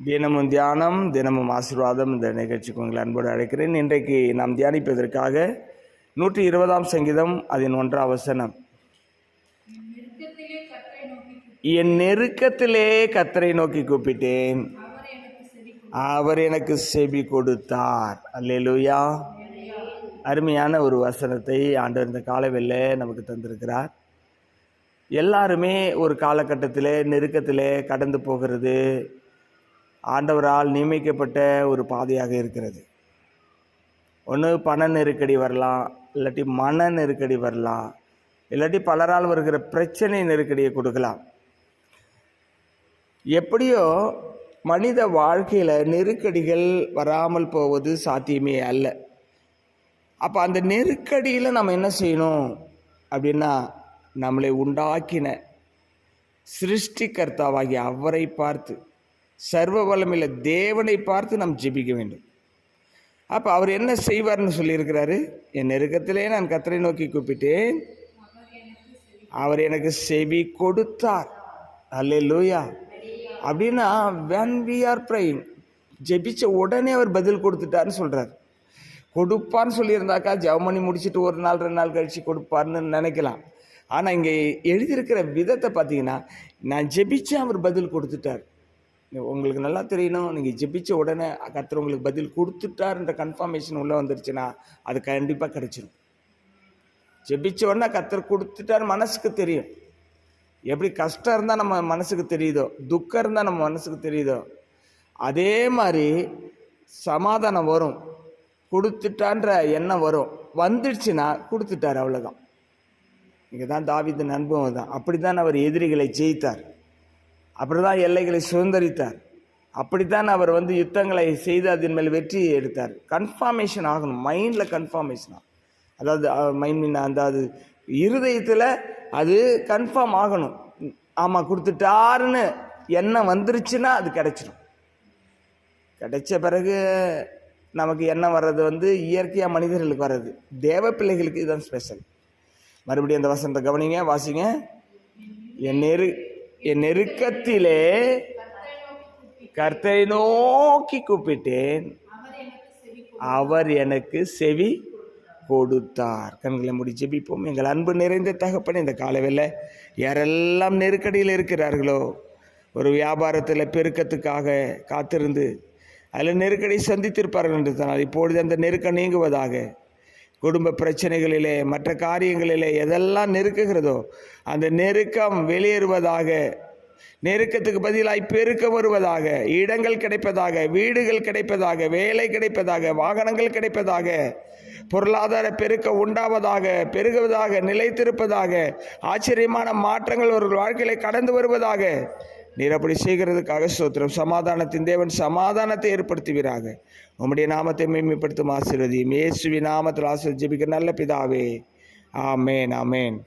தினமும் தியானம், தினமும் ஆசீர்வாதம் இந்த நிகழ்ச்சிக்கு உங்களை அன்போடு அழைக்கிறேன். இன்றைக்கு நாம் தியானிப்பதற்காக 120ஆம் சங்கீதம் அதன் 1ஆம் வசனம். என் நெருக்கத்திலே கர்த்தரை நோக்கி கூப்பிட்டேன், அவர் எனக்கு செவி கொடுத்தார். அல்லேலூயா. அருமையான ஒரு வசனத்தை ஆண்டவர் இந்த காலவெளியிலே நமக்கு தந்திருக்கிறார். எல்லாருமே ஒரு காலகட்டத்தில் நெருக்கத்திலே கடந்து போகிறது ஆண்டவரால் நியமிக்கப்பட்ட ஒரு பாதையாக இருக்கிறது. ஒன்று பண நெருக்கடி வரலாம், இல்லாட்டி மன நெருக்கடி வரலாம், இல்லாட்டி பலரால் வருகிற பிரச்சனை நெருக்கடியை கொடுக்கலாம். எப்படியோ மனித வாழ்க்கையில் நெருக்கடிகள் வராமல் போவது சாத்தியமே அல்ல. அப்போ அந்த நெருக்கடியில் நம்ம என்ன செய்யணும் அப்படின்னா, நம்மளை உண்டாக்கின சிருஷ்டிகர்த்தாவாகிய அவரை பார்த்து, சர்வ வல்லமையுள்ள தேவனை பார்த்து நாம் ஜெபிக்க வேண்டும். அப்போ அவர் என்ன செய்வார்னு சொல்லியிருக்கிறாரு, என் நெருக்கத்திலே நான் கர்த்தரை நோக்கி கூப்பிட்டேன், அவர் எனக்கு செவி கொடுத்தார். அல்லேலூயா. அப்படின்னா when we are praying, ஜெபிச்ச உடனே அவர் பதில் கொடுத்துட்டார்னு சொல்கிறார். கொடுப்பான்னு சொல்லியிருந்தாக்கா ஜெபம் பண்ணி முடிச்சுட்டு ஒரு நாள் 2 நாள் கழித்து கொடுப்பார்னு நினைக்கலாம். ஆனால் இங்கே எழுதியிருக்கிற விதத்தை பார்த்தீங்கன்னா, நான் ஜெபிச்சேன், அவர் பதில் கொடுத்துட்டார். உங்களுக்கு நல்லா தெரியணும், நீங்கள் ஜெபிச்ச உடனே கர்த்தர் உங்களுக்கு பதில் கொடுத்துட்டார்ன்ற கன்ஃபர்மேஷன் உள்ளே வந்துருச்சுன்னா அது கண்டிப்பாக கிடைச்சிடும். ஜெபிச்ச உடனே கர்த்தர் கொடுத்துட்டார் மனசுக்கு தெரியும். எப்படி கஷ்டம் இருந்தால் நம்ம மனசுக்கு தெரியுதோ, துக்கம் இருந்தால் நம்ம மனசுக்கு தெரியுதோ, அதே மாதிரி சமாதானம் வரும். கொடுத்துட்டான்ற எண்ணம் வரும். வந்துடுச்சுன்னா கொடுத்துட்டார், அவ்வளோதான். இங்கே தான் தாவீதின் அனுபவம் தான். அப்படி தான் அவர் எதிரிகளை ஜெயித்தார், அப்படி தான் எல்லைகளை சுதந்திரித்தார், அப்படித்தான் அவர் யுத்தங்களை செய்து அதன் மேல் வெற்றி எடுத்தார். கன்ஃபார்மேஷன் ஆகணும், மைண்டில் கன்ஃபார்மேஷன் ஆகும். அதாவது மைண்ட் அதாவது இருதயத்தில் அது கன்ஃபார்ம் ஆகணும். ஆமாம் கொடுத்துட்டாருன்னு எண்ணம் வந்துருச்சுன்னா அது கிடைச்சிடும். கிடைச்ச பிறகு நமக்கு எண்ணம் வர்றது இயற்கையாக மனிதர்களுக்கு வர்றது, தேவ பிள்ளைகளுக்கு இதுதான் ஸ்பெஷல். மறுபடியும் அந்த வசனத்தை கவனிங்க, வாசிங்க. என் நெருக்கத்திலே கர்த்தரை நோக்கி கூப்பிட்டேன், அவர் எனக்கு செவி கொடுத்தார். கண்களை மூடி ஜெபிப்போம். எங்கள் அன்பு நிறைந்த தகப்பனே, இந்த காலவேளை யாரெல்லாம் நெருக்கடியில் இருக்கிறார்களோ, ஒரு வியாபாரத்தில் பெருக்கத்துக்காக காத்திருந்து அதில் நெருக்கடி சந்தித்திருப்பார்கள் என்று சொன்னால் இப்பொழுது அந்த நெருக்கம் நீங்குவதாக. குடும்ப பிரச்சனைகளிலே, மற்ற காரியங்களிலே எதெல்லாம் நெருக்குகிறதோ அந்த நெருக்கம் வெளியேறுவதாக. நெருக்கத்துக்கு பதிலாய் பெருக்கம் வருவதாக. இடங்கள் கிடைப்பதாக, வீடுகள் கிடைப்பதாக, வேலை கிடைப்பதாக, வாகனங்கள் கிடைப்பதாக, பொருளாதார பெருக்க உண்டாவதாக, பெருகுவதாக, நிலைத்திருப்பதாக, ஆச்சரியமான மாற்றங்கள் அவர்கள் வாழ்க்கையில கடந்து வருவதாக. நீர் அப்படி செய்கிறதுக்காக ஸ்தோத்திரம். சமாதானத்தின் தேவன் சமாதானத்தை ஏற்படுத்துவீராக. உம்முடைய நாமத்தை மேன்மைப்படுத்தும் ஆசீர்வதியும். இயேசுவின் நாமத்தில் ஆசீர்வதிக்க நல்ல பிதாவே. ஆமேன், ஆமேன்.